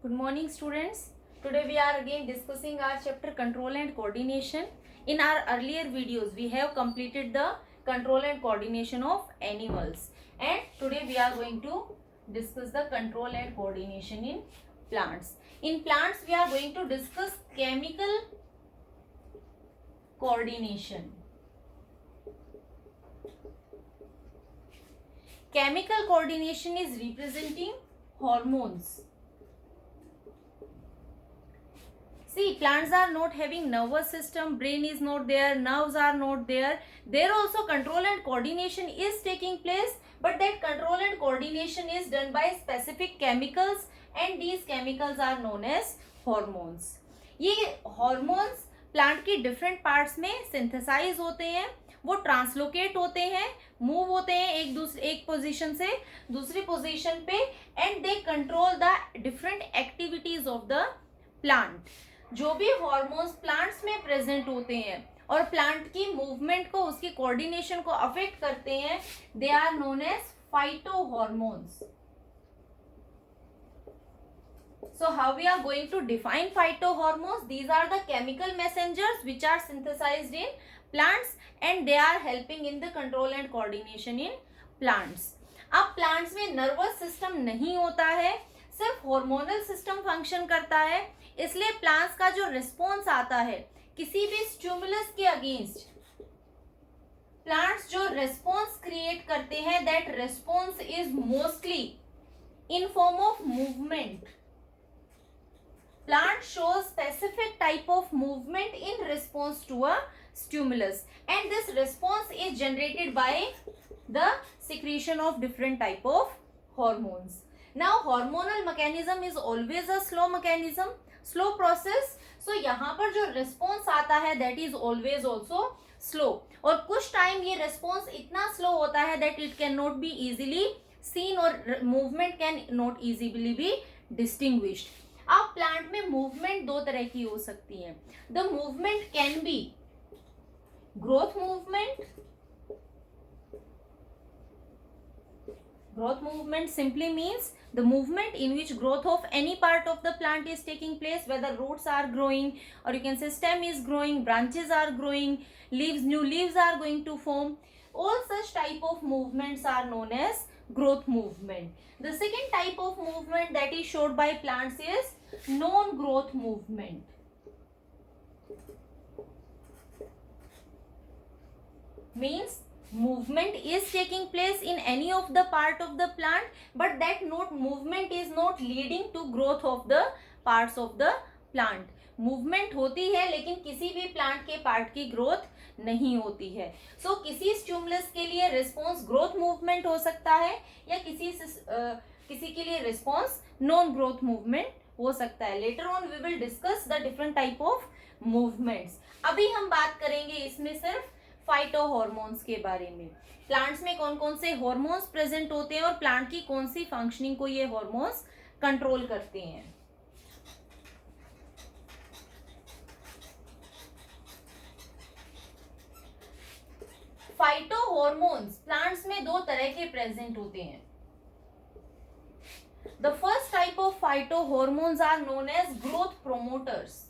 Good morning, students. Today we are again discussing our chapter control and coordination. In our earlier videos, we have completed the control and coordination of animals, and today we are going to discuss the control and coordination in plants. In plants, we are going to discuss chemical coordination. Chemical coordination is representing hormones. See, plants are not having nervous system, brain is not there, nerves are not there. There also control and coordination is taking place, but that control and coordination is done by specific chemicals, and these chemicals are known as hormones. ये hormones plant की different parts में synthesise होते हैं, वो translocate होते हैं, move होते हैं एक पोजीशन से दूसरी पोजीशन पे, and they control the different activities of the plant. जो भी हॉर्मोन्स प्लांट्स में प्रेजेंट होते हैं और प्लांट की मूवमेंट को, उसकी कोऑर्डिनेशन को अफेक्ट करते हैं, they are known as phytohormones. So how we are going to define phytohormones? These are the chemical messengers which are synthesized in plants and they are helping in the control and coordination in plants. अब plants में nervous system नहीं होता है, सिर्फ hormonal system function करता है, इसलिए plants का जो रिस्पॉन्स आता है किसी भी स्टिमुलस के अगेंस्ट, प्लांट्स जो रिस्पॉन्स क्रिएट करते हैं, that response is mostly in form of movement. Plant shows specific type of movement in response to a stimulus, and this response is generated by the secretion of different type of hormones. Now hormonal mechanism is always a slow mechanism, slow process. So यहाँ पर जो response आता है that is always also slow, और कुछ time ये response इतना slow होता है that it cannot be easily seen or movement can not easily be distinguished. अब प्लांट में मूवमेंट दो तरह की हो सकती है. The movement can be growth movement. Growth movement simply means the movement in which growth of any part of the plant is taking place, whether roots are growing or you can say stem is growing, branches are growing, new leaves are going to form. All such type of movements are known as growth movement. The second type of movement that is showed by plants is non-growth movement. Means movement is taking place in any of the part of the plant, but that movement is not leading to growth of the parts of the plant. Movement होती है लेकिन किसी भी plant के part की growth नहीं होती है. सो किसी स्टिमुलस के लिए रिस्पॉन्स ग्रोथ मूवमेंट हो सकता है या किसी के लिए रिस्पॉन्स नॉन ग्रोथ मूवमेंट हो सकता है. Later on we will discuss the different type of movements. अभी हम बात करेंगे इसमें सिर्फ फाइटोहॉर्मोन्स के बारे में. प्लांट्स में कौन कौन से हॉर्मोन्स प्रेजेंट होते हैं और प्लांट की कौन सी फंक्शनिंग को ये हॉर्मोन्स कंट्रोल करते हैं. फाइटोहॉर्मोन्स प्लांट्स में दो तरह के प्रेजेंट होते हैं. The first type of phytohormones are known as growth promoters.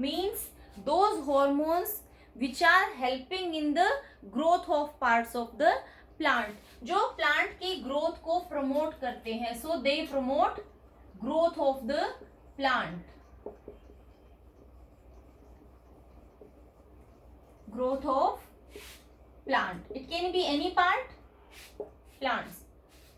Means those hormones which are helping in the growth of parts of the plant, जो plant की growth को promote करते हैं. So they promote growth of the plant. Growth of plant. It can be any part. Plants,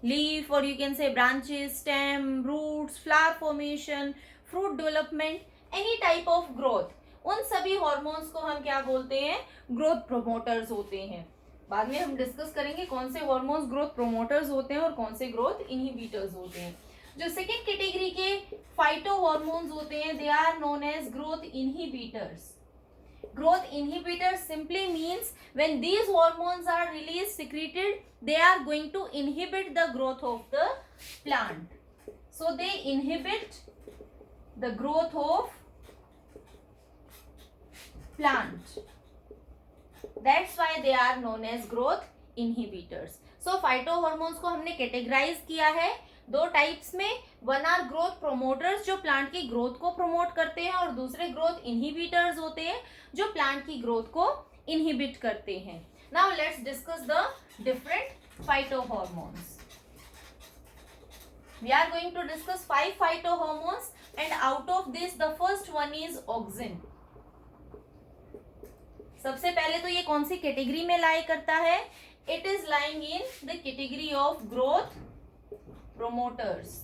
leaf, or you can say branches, stem, roots, flower formation, fruit development, any type of growth. उन सभी hormones को हम क्या बोलते हैं? Growth promoters होते हैं. बाद में हम डिस्कस करेंगे कौन से हॉर्मोन्स ग्रोथ प्रोमोटर्स होते हैं और कौन से ग्रोथ इनहिबिटर्स होते हैं. जो सेकेंड कैटेगरी के फाइटो हॉर्मोन्स होते हैं, they are known as growth inhibitors. Growth inhibitors simply means when these hormones are released, secreted, they are going to inhibit the growth of the plant. So they inhibit the growth of plant. That's why they are known as growth inhibitors. So phyto hormones को हमने categorise किया है दो types में। One are growth promoters जो plant की growth को promote करते हैं, और दूसरे ग्रोथ इनहिबिटर्स होते हैं जो प्लांट की ग्रोथ को इनहिबिट करते हैं। Now let's discuss the different phyto hormones. We are going to discuss 5 phytohormones, and out of this the first one is auxin. सबसे पहले तो ये कौन सी कैटेगरी में लाई करता है? It is lying in the category of growth promoters.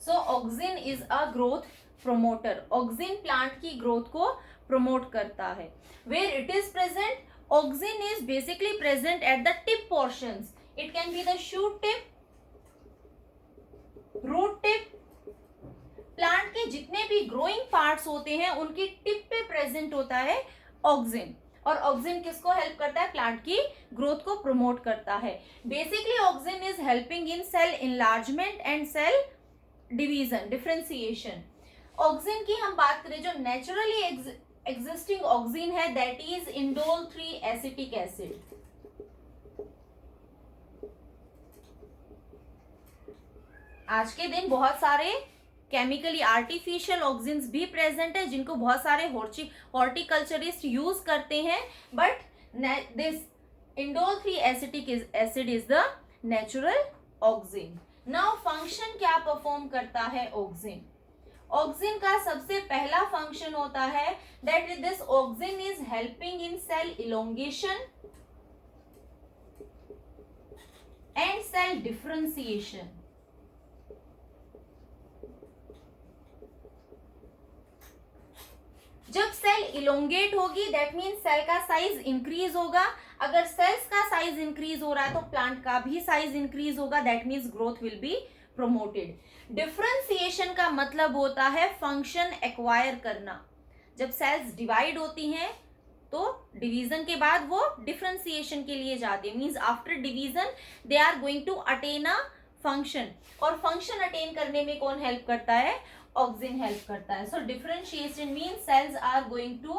So auxin is a growth promoter. Auxin plant की growth को promote करता है. Where it is present, auxin is basically present at the tip portions. It can be the shoot tip, root tip, plant के जितने भी growing parts होते हैं उनकी टिप पे प्रेजेंट होता है ऑक्सिन। और ऑक्सिन किसको हेल्प करता है? प्लांट की ग्रोथ को प्रमोट करता है। Basically auxin is helping in cell enlargement and cell division, differentiation. Auxin की हम बात करें, जो नेचुरली एग्जिस्टिंग ऑक्सिन है that is indole 3 acetic acid. आज के दिन बहुत सारे केमिकली आर्टिफिशियल ऑक्सिन्स भी प्रेजेंट है जिनको बहुत सारे हॉर्टिकल्चरिस्ट यूज करते हैं, but this indole 3 acetic acid is the natural auxin. Now function क्या परफॉर्म करता है ऑक्सिन? ऑक्सिन का सबसे पहला फंक्शन होता है that this auxin is helping in cell elongation and cell differentiation. जब सेल इलोंगेट होगी दैट मीन्स सेल का साइज इंक्रीज होगा। अगर सेल्स का साइज इंक्रीज हो रहा है तो प्लांट का भी साइज इंक्रीज होगा, that means growth will be promoted. Differentiation का मतलब होता है फंक्शन एक्वायर करना। जब सेल्स डिवाइड होती हैं तो डिवीजन के बाद वो डिफरेंशिएशन के लिए जाती है, means after division they are going to attain a function. और फंक्शन अटेन करने में कौन हेल्प करता है? ऑक्सिन हेल्प करता है। So differentiation means cells are going to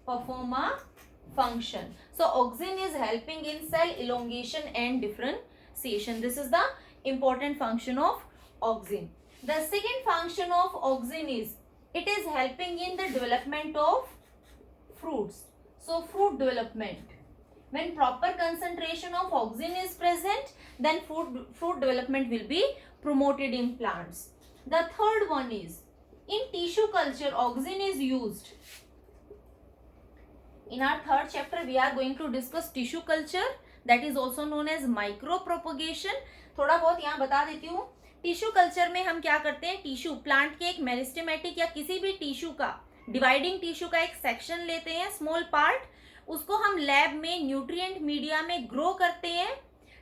perform a function. So auxin is helping in cell elongation and differentiation. This is the important function of auxin. The second function of auxin is it is helping in the development of fruits. So fruit development, when proper concentration of auxin is present, then fruit development will be promoted in plants. The third one is in tissue culture auxin is used. In our third chapter we are going to discuss tissue culture, that is also known as micro propagation. थोड़ा बहुत यहाँ बता देती हूँ। Tissue culture में हम क्या करते हैं, टिश्यू प्लांट के एक मेरिस्टेमेटिक या किसी भी टिश्यू का, डिवाइडिंग टिश्यू का एक सेक्शन लेते हैं, स्मॉल पार्ट, उसको हम लैब में न्यूट्रिएंट मीडिया में ग्रो करते हैं।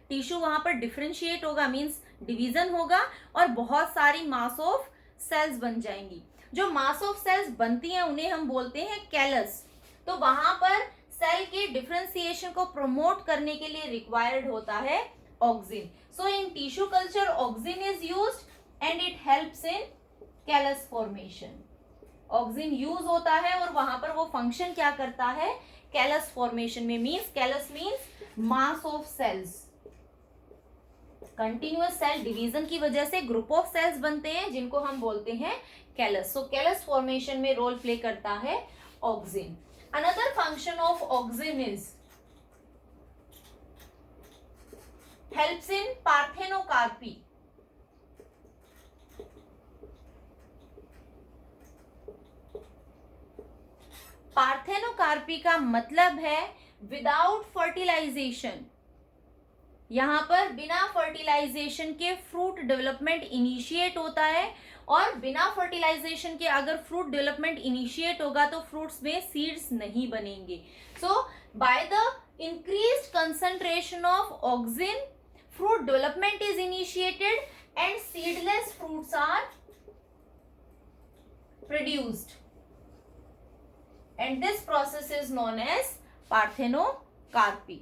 टिश्यू वहां पर डिफरेंशिएट होगा, मीन्स डिवीजन होगा, और बहुत सारी मास ऑफ सेल्स बन जाएंगी। जो मास ऑफ सेल्स बनती हैं उन्हें हम बोलते हैं कैलस। तो वहां पर सेल के डिफरेंशिएशन को प्रमोट करने के लिए रिक्वायर्ड होता है auxin. So in tissue culture auxin is used and it helps in callus formation. Auxin use होता है और वहां पर वो फंक्शन क्या करता है? callus formation में, means callus means mass of cells. Continuous cell division की वजह से ग्रुप ऑफ सेल्स बनते हैं जिनको हम बोलते हैं callus. So callus formation में रोल प्ले करता है auxin. Another function of auxin is helps in parthenocarpy. Parthenocarpy का मतलब है विदाउट फर्टिलाइजेशन। यहां पर बिना फर्टिलाइजेशन के फ्रूट डेवलपमेंट इनिशिएट होता है, और बिना फर्टिलाइजेशन के अगर फ्रूट डेवलपमेंट इनिशिएट होगा तो फ्रूट्स में सीड्स नहीं बनेंगे। So by the increased concentration of auxin fruit development is initiated and seedless fruits are produced, and this process is known as parthenocarpy.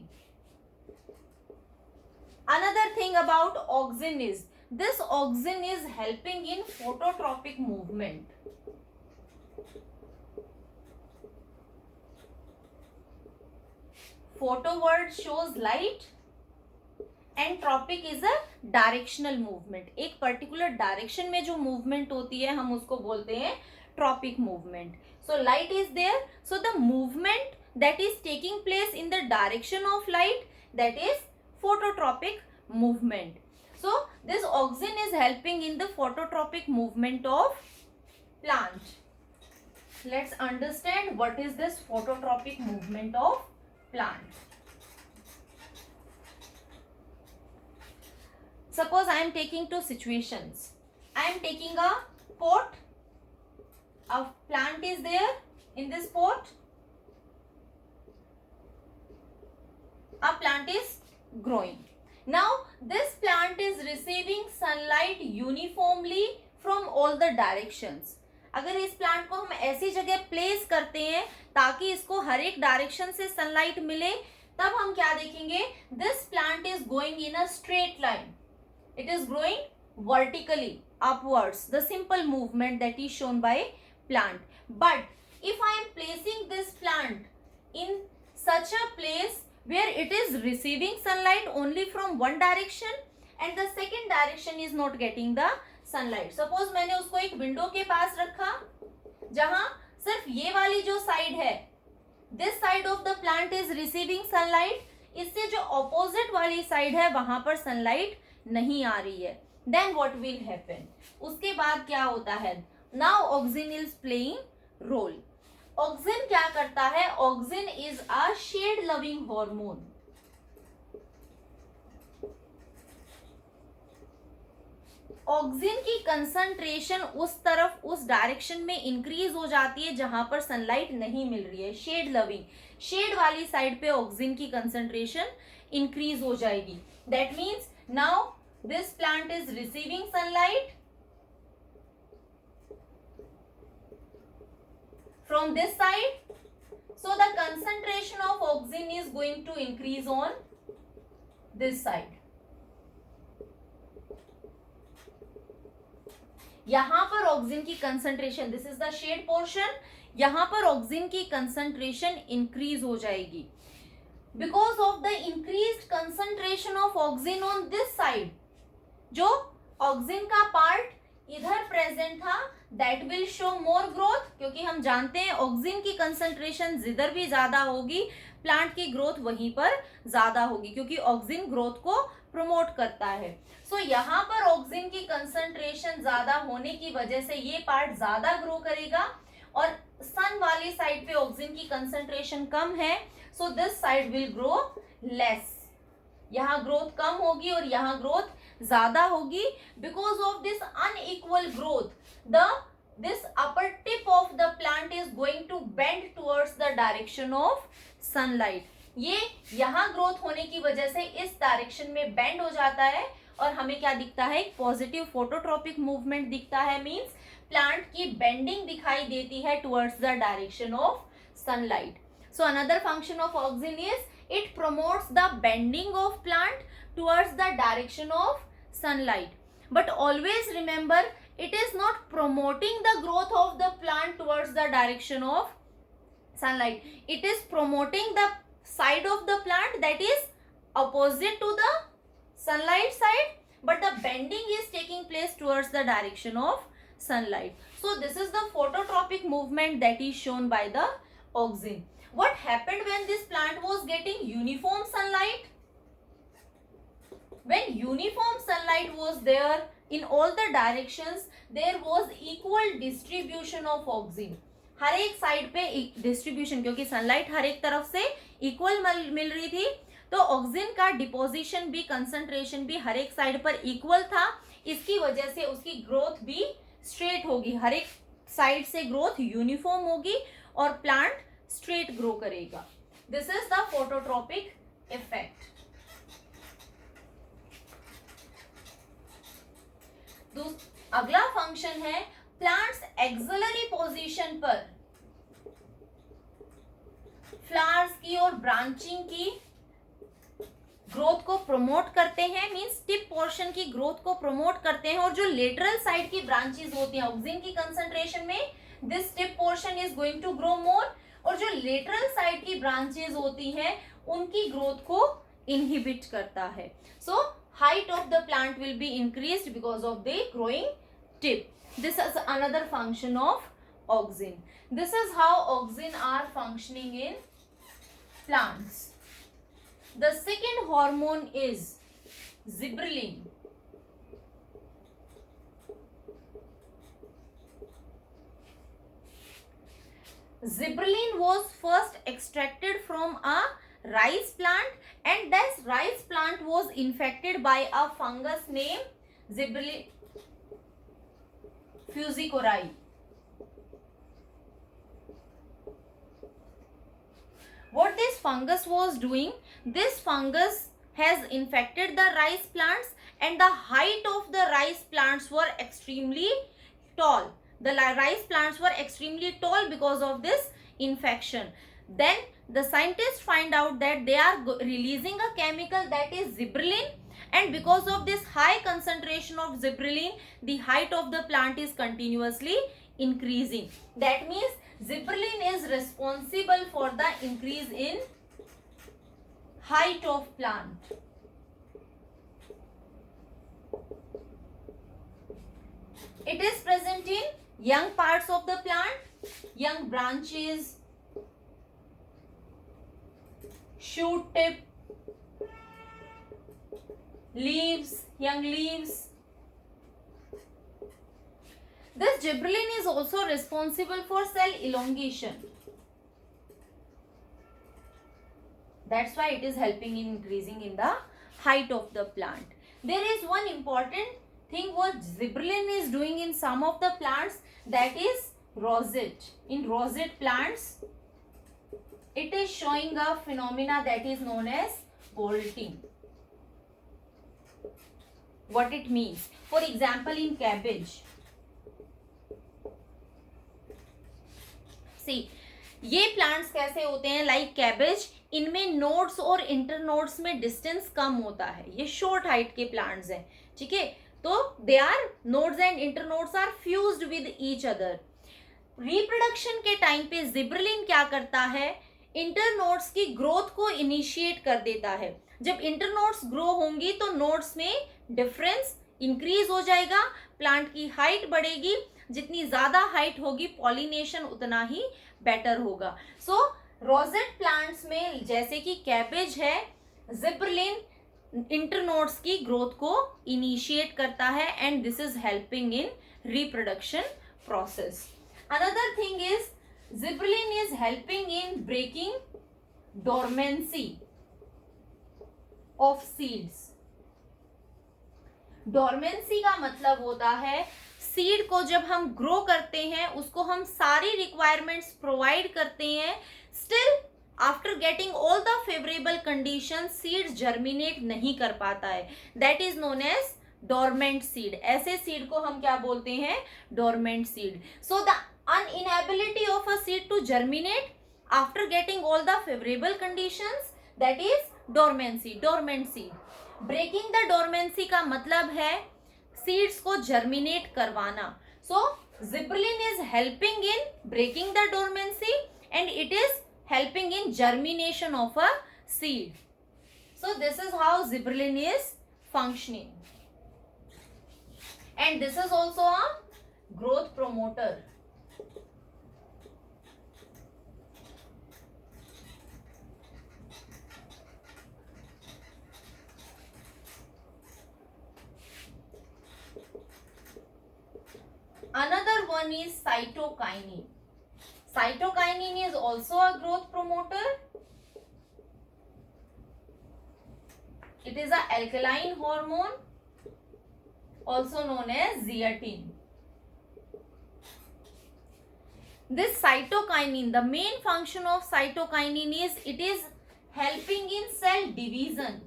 Another thing about auxin is this auxin is helping in phototropic movement. photo word shows light and tropic is a directional movement. एक particular direction में जो movement होती है हम उसको बोलते हैं tropic movement. So light is there, so the movement that is taking place in the direction of light, that is phototropic movement. So this auxin is helping in the phototropic movement of plant. Let's understand what is this phototropic movement of plant. Suppose I am taking two situations. I am taking a pot. A plant is there in this pot. A plant is growing. Now this plant is receiving sunlight uniformly from all the directions. अगर इस plant को हम ऐसी जगह place करते हैं ताकि इसको हर एक डायरेक्शन से सनलाइट मिले, तब हम क्या देखेंगे? This plant is going in a straight line. It is growing vertically upwards, the simple movement that is shown by plant. But if I am placing this plant in such a place where it is receiving sunlight only from one direction and the second direction is not getting the sunlight. Suppose मैंने उसको एक window के पास रखा जहां सिर्फ ये वाली जो साइड है, this side of the plant is receiving sunlight, इससे जो opposite वाली साइड है वहां पर sunlight नहीं आ रही है. Then what will happen? उसके बाद क्या होता है? Now auxin is playing role. Auxin क्या करता है? Auxin is a shade loving hormone. Auxin की कंसंट्रेशन उस तरफ, उस डायरेक्शन में इंक्रीज हो जाती है जहां पर सनलाइट नहीं मिल रही है. शेड लविंग, शेड वाली साइड पे ऑक्सिन की कंसंट्रेशन इंक्रीज हो जाएगी. That means now this plant is receiving sunlight from this side, so the concentration of auxin is going to increase on this side. यहां पर ऑक्सिन की concentration, this is the shade portion, यहां पर auxin की concentration increase हो जाएगी because of the increased concentration of auxin on this side. जो auxin का पार्ट इधर प्रेजेंट था that will show more growth, क्योंकि हम जानते हैं ऑक्सिन की कंसंट्रेशन जिधर भी ज्यादा होगी प्लांट की ग्रोथ वहीं पर ज्यादा होगी, क्योंकि ऑक्सिन ग्रोथ को प्रमोट करता है. सो यहाँ पर ऑक्सिन की कंसंट्रेशन ज्यादा होने की वजह से ये पार्ट ज्यादा ग्रो करेगा और सन वाली साइड पे ऑक्सिन की कंसंट्रेशन कम है, so this side will grow less. यहाँ ग्रोथ कम होगी और यहाँ ग्रोथ ज्यादा होगी. Because of this unequal growth this upper tip of the plant is going to bend towards the direction of sunlight. ये यहाँ ग्रोथ होने की वजह से इस डायरेक्शन में बेंड हो जाता है और हमें क्या दिखता है? एक पॉजिटिव फोटोट्रोपिक मूवमेंट दिखता है. मींस प्लांट की बेंडिंग दिखाई देती है towards the direction of sunlight. So another function of auxin is it promotes the bending of plant towards the direction of sunlight. But always remember, it is not promoting the growth of the plant towards the direction of sunlight. It is promoting the side of the plant that is opposite to the sunlight side, but the bending is taking place towards the direction of sunlight. So this is the phototropic movement that is shown by the auxin. What happened when this plant was getting uniform sunlight? When uniform sunlight was there in all the directions, there was equal distribution of auxin. हर एक side पे distribution, क्योंकि sunlight हर एक तरफ से equal मिल रही थी, तो auxin का डिपोजिशन भी, कंसंट्रेशन भी हर एक साइड पर इक्वल था. इसकी वजह से उसकी ग्रोथ भी स्ट्रेट होगी, हर एक साइड से ग्रोथ यूनिफॉर्म होगी और प्लांट स्ट्रेट ग्रो करेगा. This is the phototropic effect. अगला फंक्शन है प्लांट्स एक्सिलरी पोजीशन पर फ्लावर्स की और ब्रांचिंग की ग्रोथ को प्रमोट करते हैं. मींस टिप पोर्शन की ग्रोथ को प्रमोट करते हैं और जो लेटरल साइड की ब्रांचेस होती हैं ऑक्सिन की कंसंट्रेशन में, this tip portion is going to grow more और जो लेटरल साइड की ब्रांचेस होती हैं उनकी ग्रोथ को इनहिबिट करता है. सो height of the plant will be increased because of the growing tip. This is another function of auxin. This is how auxin are functioning in plants. The second hormone is gibberellin. Gibberellin was first extracted from a rice plant, and this rice plant was infected by a fungus named Gibberellin fusicori. What this fungus was doing, this fungus has infected the rice plants, and the height of the rice plants were extremely tall. The rice plants were extremely tall because of this infection. Then the scientists find out that they are releasing a chemical that is gibberellin, and because of this high concentration of gibberellin, the height of the plant is continuously increasing. That means gibberellin is responsible for the increase in height of plant. It is present in young parts of the plant, young branches, shoot tip, leaves, young leaves. This gibberellin is also responsible for cell elongation. That's why it is helping in increasing in the height of the plant. There is one important thing what gibberellin is doing in some of the plants, that is rosette. In rosette plants, it is showing a phenomena that is known as bolting. What it means? For example, in cabbage. See, ये plants कैसे होते हैं like cabbage, इनमें nodes और internodes में distance कम होता है. ये शॉर्ट हाइट के प्लांट्स हैं, ठीक है. तो they are nodes and internodes are fused with each other. Reproduction के टाइम पे जिब्रेलिन क्या करता है, इंटरनोड्स की ग्रोथ को इनिशिएट कर देता है. जब इंटरनोड्स ग्रो होंगी तो नोड्स में डिफरेंस इंक्रीज हो जाएगा, प्लांट की हाइट बढ़ेगी. जितनी ज्यादा हाइट होगी पॉलिनेशन उतना ही बेटर होगा. सो रोजेट प्लांट्स में जैसे कि कैबेज है, जिब्रेलिन इंटरनोड्स की ग्रोथ को इनिशिएट करता है and this is helping in reproduction process. Another thing is gibberellin is helping in breaking dormancy of seeds. Dormancy का मतलब होता है सीड को जब हम ग्रो करते हैं उसको हम सारी रिक्वायरमेंट्स प्रोवाइड करते हैं, still after getting all the favourable condition seed germinate नहीं कर पाता है. That is known as dormant seed. ऐसे सीड को हम क्या बोलते हैं, dormant seed. So the inability of a seed to germinate after getting all the favorable conditions, that is dormancy. Breaking the dormancy का मतलब है seeds को germinate करवाना. So gibberellin is helping in breaking the dormancy and it is helping in germination of a seed. So this is how gibberellin is functioning, and this is also a growth promoter. Another one is cytokinin. Cytokinin is also a growth promoter. It is an alkaline hormone, also known as zeatin. This cytokinin, the main function of cytokinin is it is helping in cell division.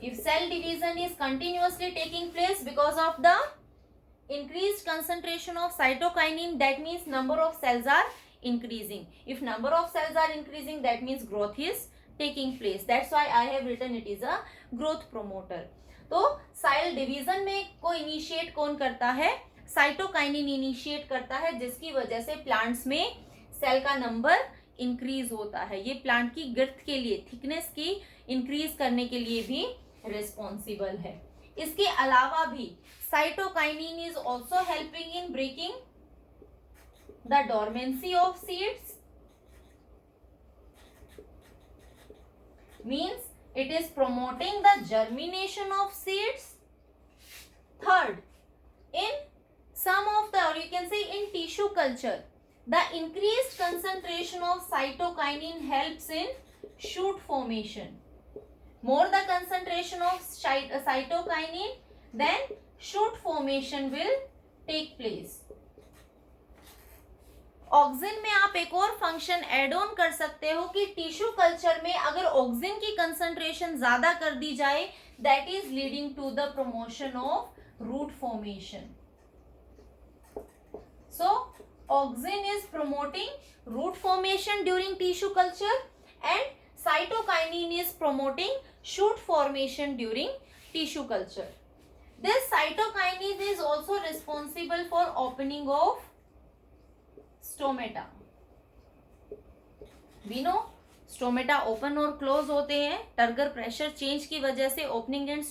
If cell division is continuously taking place because of the increased concentration of cytokinin, that means number of cells are increasing. If number of cells are increasing, that means growth is taking place. That's why I have written it is a growth promoter. तो cell division में को initiate कौन करता है, cytokinin initiate करता है, जिसकी वजह से प्लांट्स में सेल का नंबर इंक्रीज होता है। ये प्लांट की girth के लिए, थिकनेस की इंक्रीज करने के लिए भी रिस्पॉन्सिबल है। इसके अलावा भी cytokinin is also helping in breaking the dormancy of seeds, means it is promoting the germination of seeds. Third, in some of the, or you can say in tissue culture, the increased concentration of cytokinin helps in shoot formation. More the concentration of cytokinin, then shoot formation will take place. Auxin में आप एक और function add on कर सकते हो कि tissue culture में अगर ऑक्सिन की कंसंट्रेशन ज्यादा कर दी जाए, that is leading to the promotion of root formation. So auxin is promoting root formation during tissue culture and cytokinin is promoting shoot formation during tissue culture. This cytokinin is also responsible for opening of stomata. We know stomata open और close होते हैं. Turgor pressure change की वजह से opening and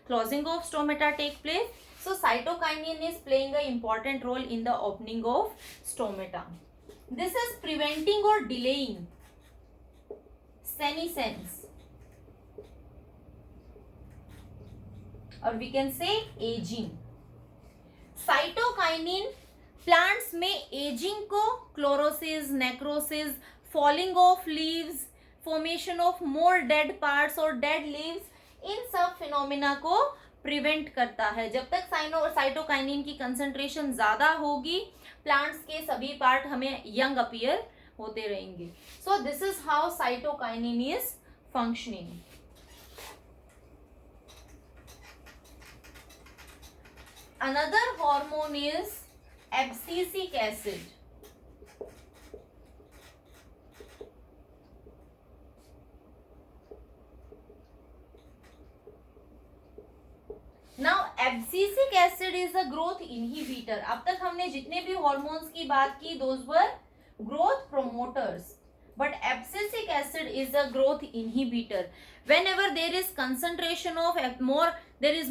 closing of stomata take place. So cytokinin is playing a important role in the opening of stomata. This is preventing और delaying senescence, और we can say ageing. Cytokinin plants में ageing को, chlorosis, necrosis, falling of leaves, formation of more dead parts और dead leaves, इन सब phenomena को prevent करता है. जब तक साइटोकाइनिन की कंसंट्रेशन ज्यादा होगी, प्लांट्स के सभी पार्ट हमें यंग अपीयर होते रहेंगे. So this is how cytokinin is functioning. Another hormone is abscisic acid. Now abscisic acid is a growth inhibitor. अब तक हमने जितने भी हॉर्मोन्स की बात की, those were growth promoters, but abscisic acid is a growth inhibitor. Whenever there is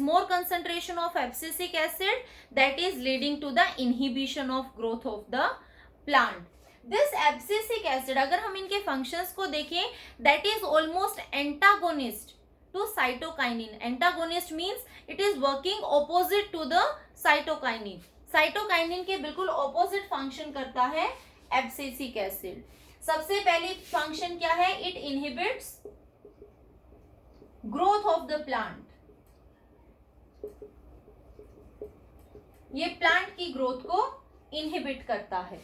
more concentration of abscisic acid, that is leading to the inhibition of growth of the plant. This abscisic acid, अगर हम इनके functions को देखें, that is almost antagonist to cytokinin. Antagonist means it is working opposite to the cytokinin. cytokinin के बिल्कुल opposite function करता है abscisic acid. सबसे पहली फंक्शन क्या है? It inhibits growth of the plant. ये प्लांट की ग्रोथ को इनहिबिट करता है.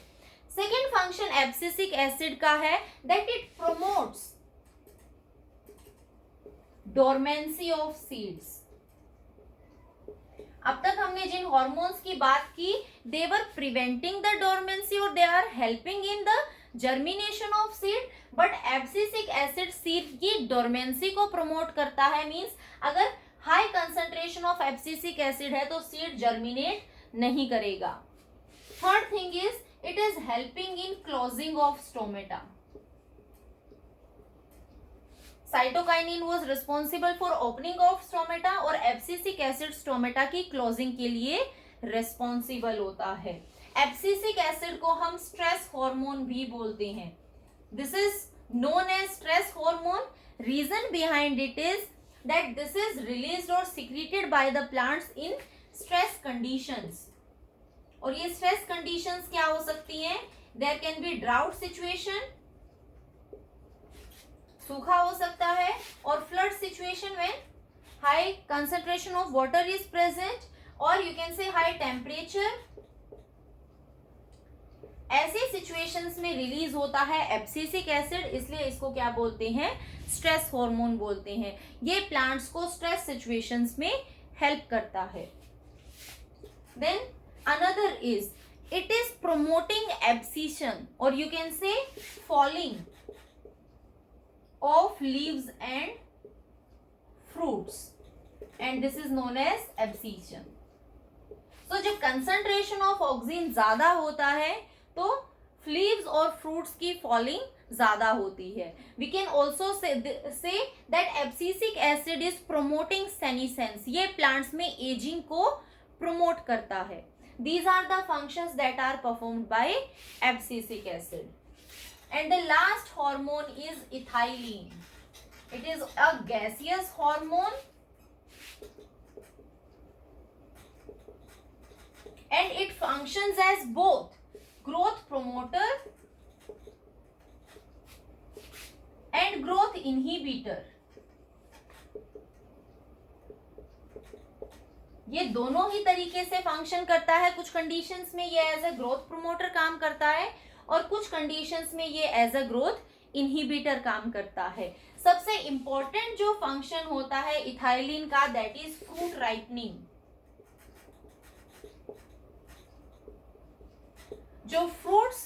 सेकेंड फंक्शन एब्सिसिक एसिड का है that it promotes dormancy of seeds. अब तक हमने जिन हॉर्मोन्स की बात की, they were preventing the dormancy और they are helping in the germination of seed, but abscisic acid seed की डोरमेंसी को प्रमोट करता है. मींस अगर high concentration of abscisic acid है तो सीड जर्मिनेट नहीं करेगा. Third thing is it is helping in closing of stomata. Cytokinin was responsible for opening of stomata और एब्सिसिक एसिड स्टोमेटा की क्लोजिंग के लिए रिस्पॉन्सिबल होता है. एब्सिसिक एसिड को हम स्ट्रेस हार्मोन भी बोलते हैं. This is known as stress hormone. Reason behind it is that this is released और secreted by the plants in stress conditions. और ये स्ट्रेस कंडीशंस क्या हो सकती हैं? There can be drought situation, सूखा हो सकता है, और flood situation when high concentration of water is present, और you can say high temperature. ऐसे सिचुएशंस में रिलीज होता है एब्सिसिक एसिड, इसलिए इसको क्या बोलते हैं? स्ट्रेस हार्मोन बोलते हैं. ये प्लांट्स को स्ट्रेस सिचुएशंस में हेल्प करता है. Then another is it is promoting abscission और you can say falling of leaves and fruits, and this is known as abscission. तो जब कंसंट्रेशन ऑफ ऑक्सीजन ज्यादा होता है तो लीव्स और फ्रूट्स की फॉलिंग ज्यादा होती है. We can also say that abscisic acid is promoting senescence. ये प्लांट्स में एजिंग को प्रोमोट करता है. These are the functions that are performed by abscisic acid. And the last hormone is ethylene. It is a gaseous hormone and it functions as both growth promoter and growth inhibitor. ये दोनों ही तरीके से function करता है. कुछ conditions में ये as a growth promoter काम करता है और कुछ कंडीशंस में ये एज अ ग्रोथ इनहिबिटर काम करता है. सबसे इंपॉर्टेंट जो फंक्शन होता है इथाइलिन का, दैट इज फ्रूट राइपनिंग. जो फ्रूट्स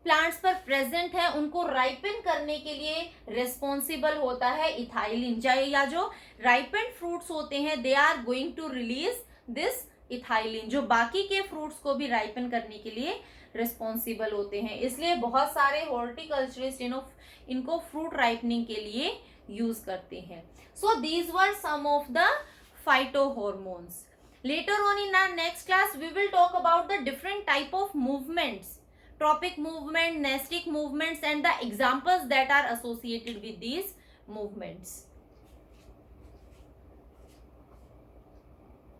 प्लांट्स पर प्रेजेंट है उनको राइपन करने के लिए रिस्पॉन्सिबल होता है इथाइलिन. चाहे या जो राइपेंड फ्रूट्स होते हैं they are going to release this ethylene, जो बाकी के फ्रूट्स को भी राइपन करने के लिए रिस्पॉन्सिबल होते हैं. इसलिए बहुत सारे हॉर्टिकल्चरिस्ट इनको फ्रूट राइपनिंग के लिए यूज करते हैं. So these were some of the phytohormones. Later on in our next class, we will talk about the different type of movements, tropic movement, nestic movements, and the examples that are associated with these movements.